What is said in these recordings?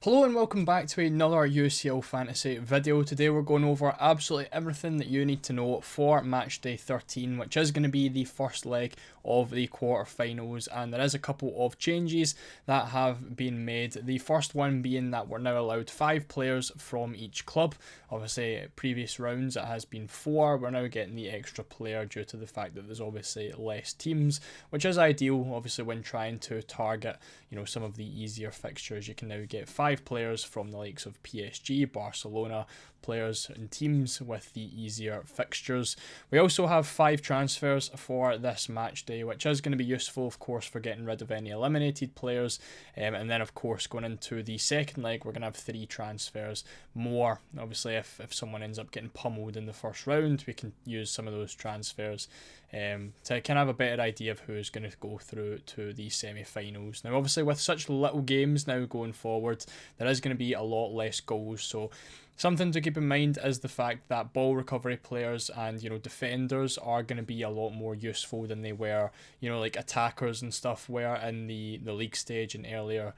Hello and welcome back to another UCL fantasy video. Today we're going over absolutely everything that you need to know for matchday 13, which is going to be the first leg of the quarterfinals, and there is a couple of changes that have been made. The first one being that we're now allowed 5 players from each club. Obviously previous rounds it has been 4, we're now getting the extra player due to the fact that there's obviously less teams, which is ideal obviously when trying to target some of the easier fixtures. You can now get 5 players from the likes of PSG, Barcelona, players and teams with the easier fixtures. We also have 5 transfers for this match day, which is going to be useful of course for getting rid of any eliminated players, and then of course going into the second leg we're going to have 3 transfers more. Obviously if someone ends up getting pummeled in the first round, we can use some of those transfers to kind of have a better idea of who's going to go through to the semi-finals. Now obviously with such little games now going forward, there is going to be a lot less goals, so something to keep in mind is the fact that ball recovery players and defenders are going to be a lot more useful than they were, like attackers and stuff were in the league stage and earlier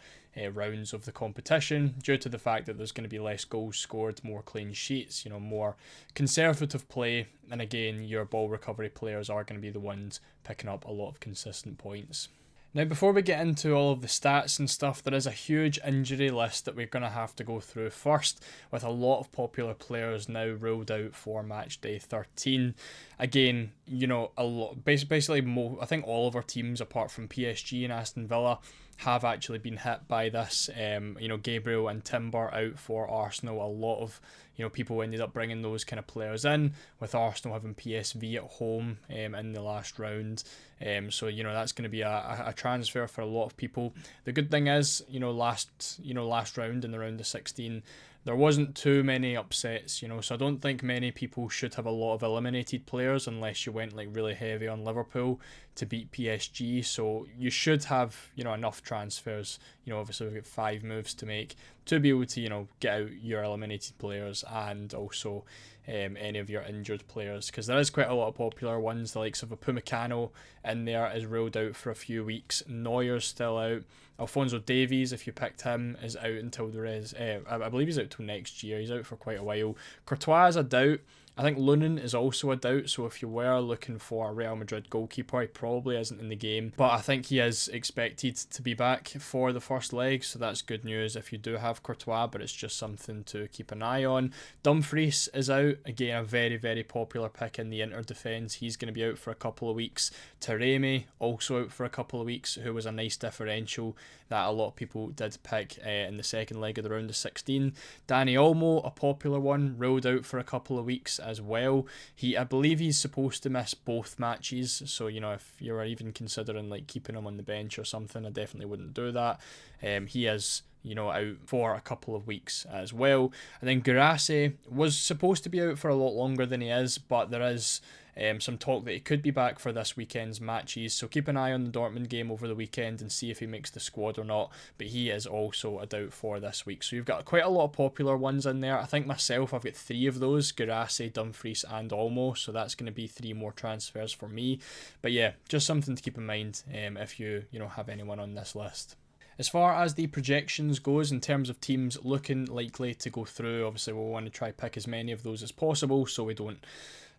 rounds of the competition, due to the fact that there's going to be less goals scored, more clean sheets, more conservative play, and again your ball recovery players are going to be the ones picking up a lot of consistent points. Now before we get into all of the stats and stuff, there is a huge injury list that we're going to have to go through first, with a lot of popular players now ruled out for matchday 13. Again, a lot, basically I think all of our teams apart from PSG and Aston Villa have actually been hit by this. Gabriel and Timber out for Arsenal. A lot of people ended up bringing those kind of players in, with Arsenal having PSV at home in the last round. So that's going to be a transfer for a lot of people. The good thing is, last round in the round of 16, there wasn't too many upsets, so I don't think many people should have a lot of eliminated players unless you went like really heavy on Liverpool to beat PSG. So you should have enough transfers. Obviously we've got 5 moves to make to be able to get out your eliminated players and also any of your injured players, because there is quite a lot of popular ones. The likes of Upamecano in there is ruled out for a few weeks. Neuer's still out. Alphonso Davies, if you picked him, is out until there is I believe he's out till next year. He's out for quite a while. Courtois is a doubt. I think Lunin is also a doubt, so if you were looking for a Real Madrid goalkeeper, he probably isn't in the game, but I think he is expected to be back for the first leg, so that's good news if you do have Courtois, but it's just something to keep an eye on. Dumfries is out, again a very, very popular pick in the Inter defence. He's going to be out for a couple of weeks. Taremi also out for a couple of weeks, who was a nice differential that a lot of people did pick in the second leg of the round of 16. Dani Olmo, a popular one, ruled out for a couple of weeks as well. I believe he's supposed to miss both matches, so if you were even considering like keeping him on the bench or something, I definitely wouldn't do that. He is out for a couple of weeks as well. And then Guirassy was supposed to be out for a lot longer than he is, but there is some talk that he could be back for this weekend's matches, so keep an eye on the Dortmund game over the weekend and see if he makes the squad or not, but he is also a doubt for this week. So you've got quite a lot of popular ones in there. I think myself I've got 3 of those: Guirassy, Dumfries and Olmo, so that's going to be 3 more transfers for me. But yeah, just something to keep in mind if you have anyone on this list. As far as the projections goes, in terms of teams looking likely to go through, obviously we'll want to try pick as many of those as possible so we don't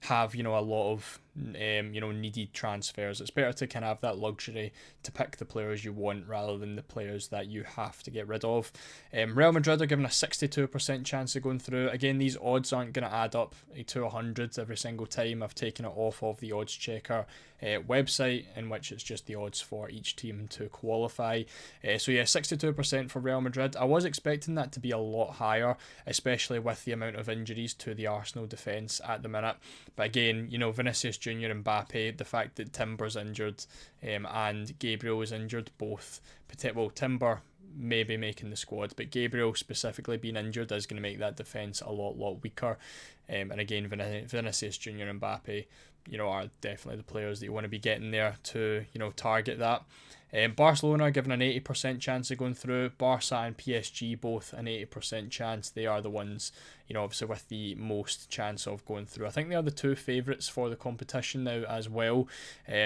have a lot of needed transfers. It's better to kind of have that luxury to pick the players you want rather than the players that you have to get rid of. Real Madrid are given a 62% chance of going through. Again, these odds aren't going to add up to 100 every single time. I've taken it off of the odds checker website, in which it's just the odds for each team to qualify. So yeah, 62% for Real Madrid. I was expecting that to be a lot higher, especially with the amount of injuries to the Arsenal defence at the minute. But again, Vinicius Junior, Mbappe, the fact that Timber's injured and Gabriel is injured, both, well, Timber maybe making the squad, but Gabriel specifically being injured is going to make that defence a lot weaker. And again, Vinicius Junior and Mbappe are definitely the players that you want to be getting there to, target that. Barcelona given an 80% chance of going through. Barca and PSG both an 80% chance. They are the ones, obviously with the most chance of going through. I think they are the two favourites for the competition now as well.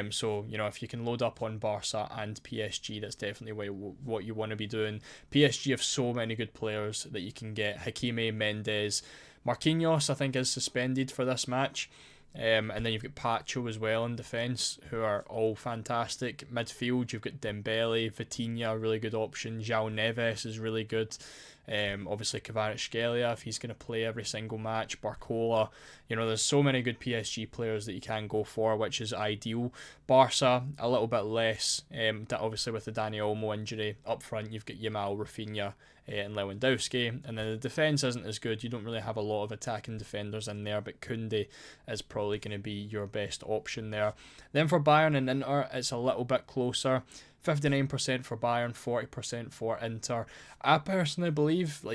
So, if you can load up on Barca and PSG, that's definitely what you want to be doing. PSG have so many good players that you can get. Hakimi, Mendes, Marquinhos, I think, is suspended for this match. And then you've got Pacho as well in defence, who are all fantastic. Midfield, you've got Dembele, Vitinha, really good option. João Neves is really good. Obviously Kvaratskhelia, if he's going to play every single match. Barcola, there's so many good PSG players that you can go for, which is ideal. Barca, a little bit less, obviously with the Dani Olmo injury. Up front, you've got Yamal, Rafinha, and Lewandowski, and then the defence isn't as good. You don't really have a lot of attacking defenders in there, but Koundé is probably going to be your best option there. Then for Bayern and Inter, it's a little bit closer. 59% for Bayern, 40% for Inter. I personally believe,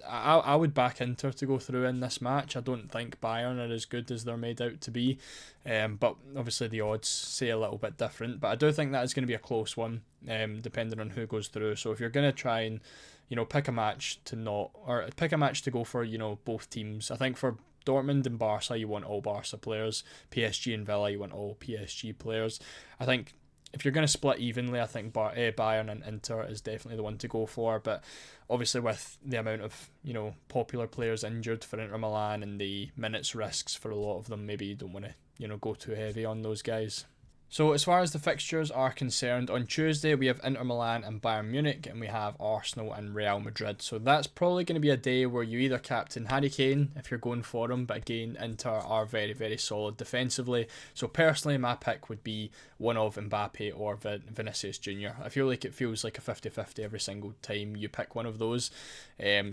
I would back Inter to go through in this match. I don't think Bayern are as good as they're made out to be, but obviously the odds say a little bit different. But I do think that is going to be a close one, depending on who goes through. So if you're going to try and pick a match to go for, both teams. I think for Dortmund and Barca, you want all Barca players. PSG and Villa, you want all PSG players. I think if you're going to split evenly, I think Bayern and Inter is definitely the one to go for. But obviously with the amount of, popular players injured for Inter Milan and the minutes risks for a lot of them, maybe you don't want to, go too heavy on those guys. So as far as the fixtures are concerned, on Tuesday we have Inter Milan and Bayern Munich, and we have Arsenal and Real Madrid. So that's probably going to be a day where you either captain Harry Kane if you're going for him, but again, Inter are very, very solid defensively. So personally, my pick would be one of Mbappe or Vinicius Jr. I feel like it feels like a 50-50 every single time you pick one of those.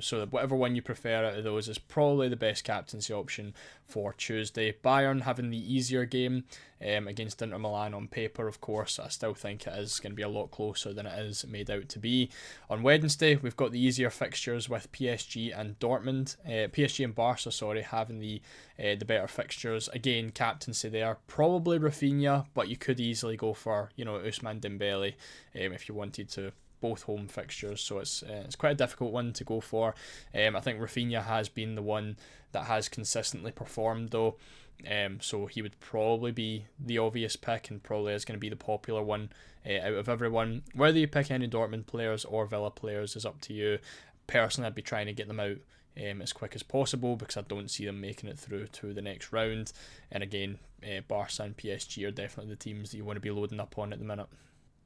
So whatever one you prefer out of those is probably the best captaincy option for Tuesday. Bayern having the easier game against Inter Milan on paper, of course. I still think it is going to be a lot closer than it is made out to be. On Wednesday, we've got the easier fixtures with PSG and Dortmund. PSG and Barca, having the better fixtures. Again, captaincy there. Probably Rafinha, but you could easily go for, Ousmane Dembele if you wanted to. Both home fixtures, so it's quite a difficult one to go for. I think Rafinha has been the one that has consistently performed though, so he would probably be the obvious pick and probably is going to be the popular one out of everyone. Whether you pick any Dortmund players or Villa players is up to you. Personally, I'd be trying to get them out as quick as possible because I don't see them making it through to the next round. And again, Barca and PSG are definitely the teams that you want to be loading up on at the minute.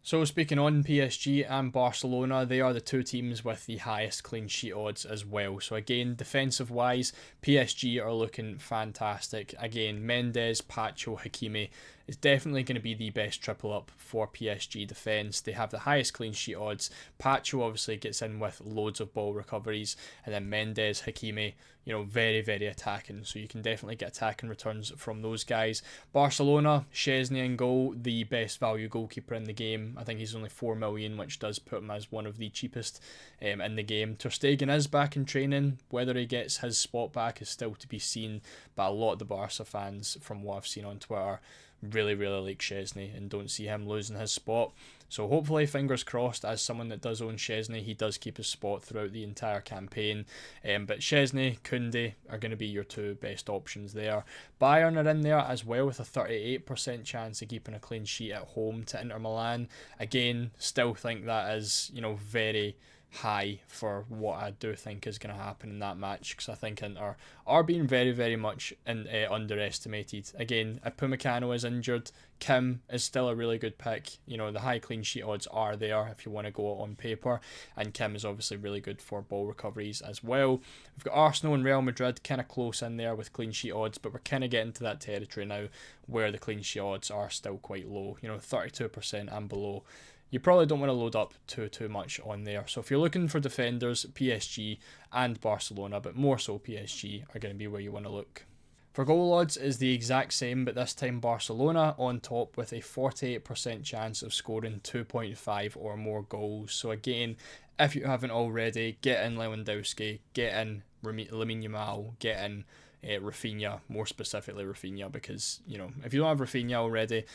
So speaking on PSG and Barcelona, they are the two teams with the highest clean sheet odds as well. So again, defensive wise, PSG are looking fantastic. Again, Mendes, Pacho, Hakimi is definitely going to be the best triple up for PSG defence. They have the highest clean sheet odds. Pacho obviously gets in with loads of ball recoveries, and then Mendes, Hakimi, very, very attacking. So you can definitely get attacking returns from those guys. Barcelona, Szczesny in goal, the best value goalkeeper in the game. I think he's only 4 million, which does put him as one of the cheapest in the game. Ter Stegen is back in training. Whether he gets his spot back is still to be seen, but a lot of the Barca fans, from what I've seen on Twitter, really, really like Szczesny and don't see him losing his spot. So hopefully, fingers crossed, as someone that does own Szczesny, he does keep his spot throughout the entire campaign. But Szczesny, Koundé are going to be your two best options there. Bayern are in there as well with a 38% chance of keeping a clean sheet at home to Inter Milan. Again, still think that is, very high for what I do think is going to happen in that match, because I think Inter are being very, very much underestimated. Again, if Upamecano is injured, Kim is still a really good pick. The high clean sheet odds are there if you want to go on paper, and Kim is obviously really good for ball recoveries as well. We've got Arsenal and Real Madrid kind of close in there with clean sheet odds, but we're kind of getting to that territory now where the clean sheet odds are still quite low, 32% and below. You probably don't want to load up too much on there. So if you're looking for defenders, PSG and Barcelona, but more so PSG, are going to be where you want to look. For goal odds is the exact same, but this time Barcelona on top with a 48% chance of scoring 2.5 or more goals. So again, if you haven't already, get in Lewandowski, get in Lamine Yamal, get in Rafinha, more specifically Rafinha, because, you know, if you don't have Rafinha already,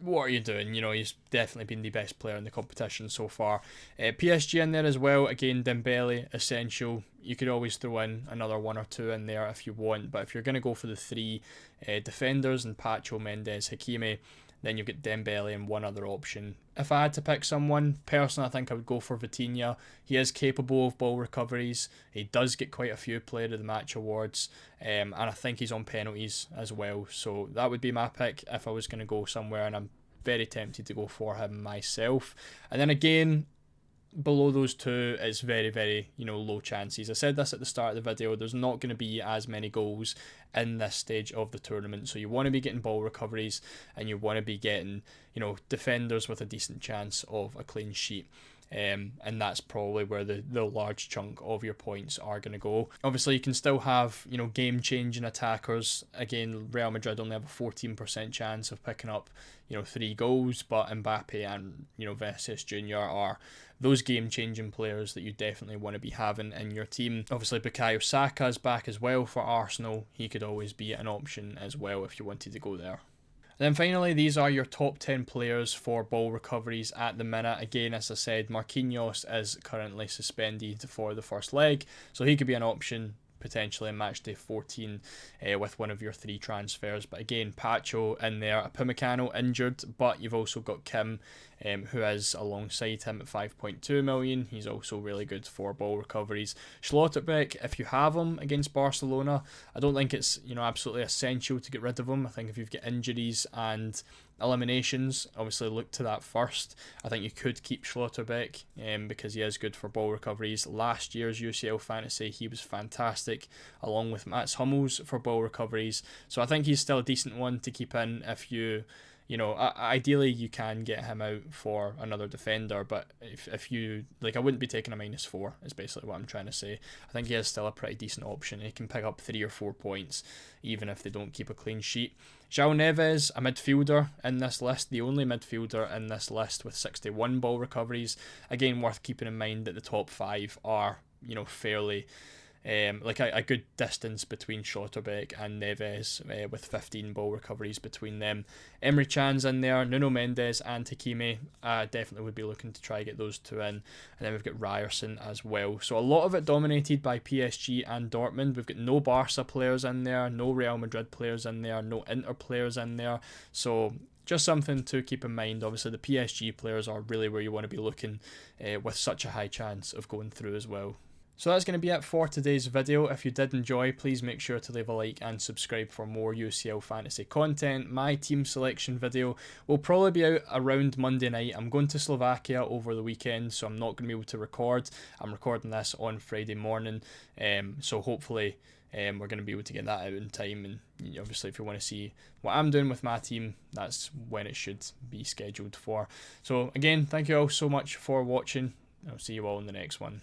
what are you doing? You know, he's definitely been the best player in the competition so far. PSG in there as well. Again, Dembele, essential. You could always throw in another one or two in there if you want, but if you're going to go for the three defenders and Pacho, Mendes, Hakimi, then you've got Dembele and one other option. If I had to pick someone, personally, I think I would go for Vitinha. He is capable of ball recoveries. He does get quite a few Player of the Match awards, and I think he's on penalties as well. So that would be my pick if I was going to go somewhere, and I'm very tempted to go for him myself. And then again, below those two, it's very, very, you know, low chances. I said this at the start of the video, there's not going to be as many goals in this stage of the tournament, so you want to be getting ball recoveries and you want to be getting, you know, defenders with a decent chance of a clean sheet. And that's probably where the large chunk of your points are going to go. Obviously, you can still have, you know, game-changing attackers. Again, Real Madrid only have a 14% chance of picking up, you know, 3 goals, but Mbappe and, you know, Vinicius Jr. are those game-changing players that you definitely want to be having in your team. Obviously, Bukayo Saka is back as well for Arsenal. He could always be an option as well if you wanted to go there. Then finally, these are your top 10 players for ball recoveries at the minute. Again, as I said, Marquinhos is currently suspended for the first leg, so he could be an option potentially in matchday 14 with one of your 3 transfers. But again, Pacho in there, Upamecano injured, but you've also got Kim, who is alongside him at 5.2 million. He's also really good for ball recoveries. Schlotterbeck, if you have him against Barcelona, I don't think it's, you know, absolutely essential to get rid of him. I think if you've got injuries and eliminations, obviously look to that first. I think you could keep Schlotterbeck because he is good for ball recoveries. Last year's UCL fantasy, he was fantastic, along with Mats Hummels for ball recoveries. So I think he's still a decent one to keep in if you know, ideally you can get him out for another defender, but if you, like, I wouldn't be taking a -4, is basically what I'm trying to say. I think he is still a pretty decent option. He can pick up 3 or 4 points, even if they don't keep a clean sheet. João Neves, a midfielder in this list, the only midfielder in this list with 61 ball recoveries. Again, worth keeping in mind that the top 5 are, you know, fairly like a good distance between Schlotterbeck and Neves, with 15 ball recoveries between them. Emre Can's in there, Nuno Mendes and Hakimi. Definitely would be looking to try get those 2 in. And then we've got Ryerson as well. So a lot of it dominated by PSG and Dortmund. We've got no Barca players in there, no Real Madrid players in there, no Inter players in there. So just something to keep in mind. Obviously, the PSG players are really where you want to be looking with such a high chance of going through as well. So that's going to be it for today's video. If you did enjoy, please make sure to leave a like and subscribe for more UCL fantasy content. My team selection video will probably be out around Monday night. I'm going to Slovakia over the weekend, so I'm not going to be able to record. I'm recording this on Friday morning, so hopefully we're going to be able to get that out in time. And obviously, if you want to see what I'm doing with my team, that's when it should be scheduled for. So again, thank you all so much for watching. I'll see you all in the next one.